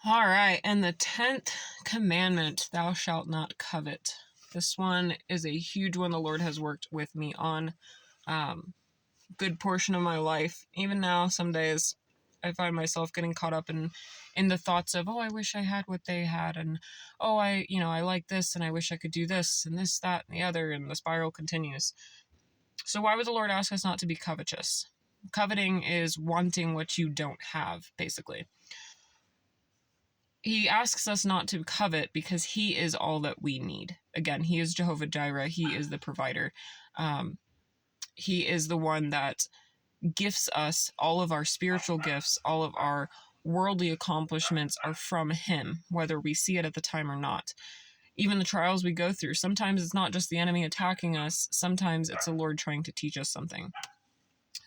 All right, and the 10th commandment, thou shalt not covet. This one is a huge one the Lord has worked with me on good portion of my life. Even now, some days I find myself getting caught up in the thoughts of, oh, I wish I had what they had, and oh, I like this, and I wish I could do this, and this, that, and the other, and the spiral continues. So why would the Lord ask us not to be covetous? Coveting is wanting what you don't have, basically. He asks us not to covet because he is all that we need. Again, he is Jehovah Jireh. He is the provider. He is the one that gifts us all of our spiritual gifts, all of our worldly accomplishments are from him, whether we see it at the time or not. Even the trials we go through, sometimes it's not just the enemy attacking us, sometimes it's the Lord trying to teach us something.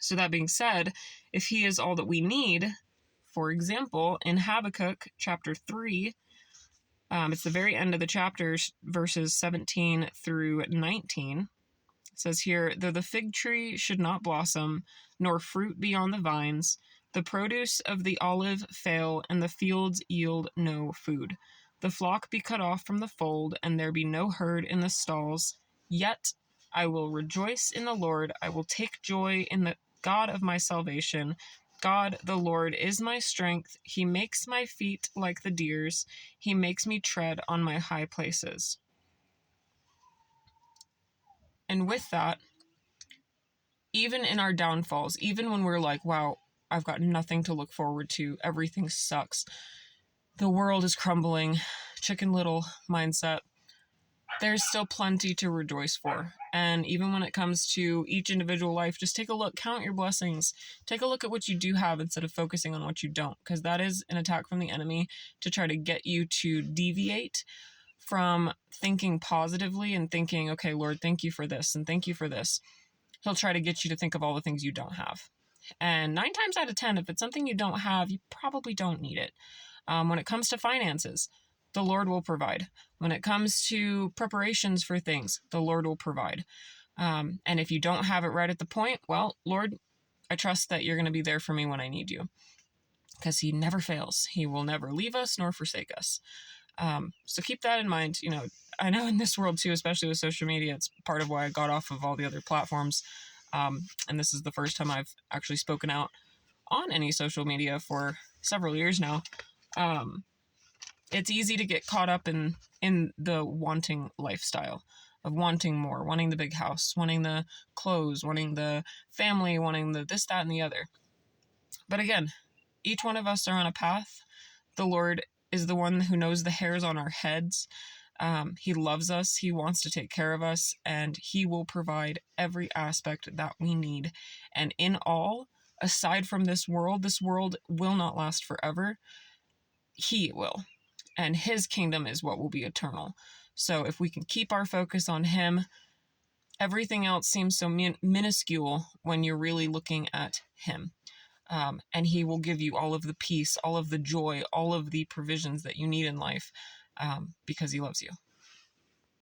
So that being said, if he is all that we need, for example, in Habakkuk chapter 3, it's the very end of the chapters, verses 17 through 19. It says here, though the fig tree should not blossom, nor fruit be on the vines, the produce of the olive fail, and the fields yield no food. The flock be cut off from the fold, and there be no herd in the stalls. Yet I will rejoice in the Lord. I will take joy in the God of my salvation. God, the Lord, is my strength. He makes my feet like the deer's. He makes me tread on my high places. And with that, even in our downfalls, even when we're like, wow, I've got nothing to look forward to, everything sucks, the world is crumbling, Chicken Little mindset, there's still plenty to rejoice for. And even when it comes to each individual life, just take a look, count your blessings, take a look at what you do have instead of focusing on what you don't, because that is an attack from the enemy to try to get you to deviate from thinking positively and thinking, okay, Lord, thank you for this and thank you for this. He'll try to get you to think of all the things you don't have. And 9 times out of 10, if it's something you don't have, you probably don't need it. When it comes to finances, the Lord will provide. When it comes to preparations for things, the Lord will provide. And if you don't have it right at the point, well, Lord, I trust that you're going to be there for me when I need you, because he never fails. He will never leave us nor forsake us. So keep that in mind. I know in this world too, especially with social media, it's part of why I got off of all the other platforms. And this is the first time I've actually spoken out on any social media for several years now. It's easy to get caught up in the wanting lifestyle of wanting more, wanting the big house, wanting the clothes, wanting the family, wanting the this, that, and the other. But again, each one of us are on a path. The Lord is the one who knows the hairs on our heads. He loves us. He wants to take care of us, and he will provide every aspect that we need. And in all, aside from this world will not last forever. He will. And his kingdom is what will be eternal. So if we can keep our focus on him, everything else seems so minuscule when you're really looking at him. And he will give you all of the peace, all of the joy, all of the provisions that you need in life, because he loves you.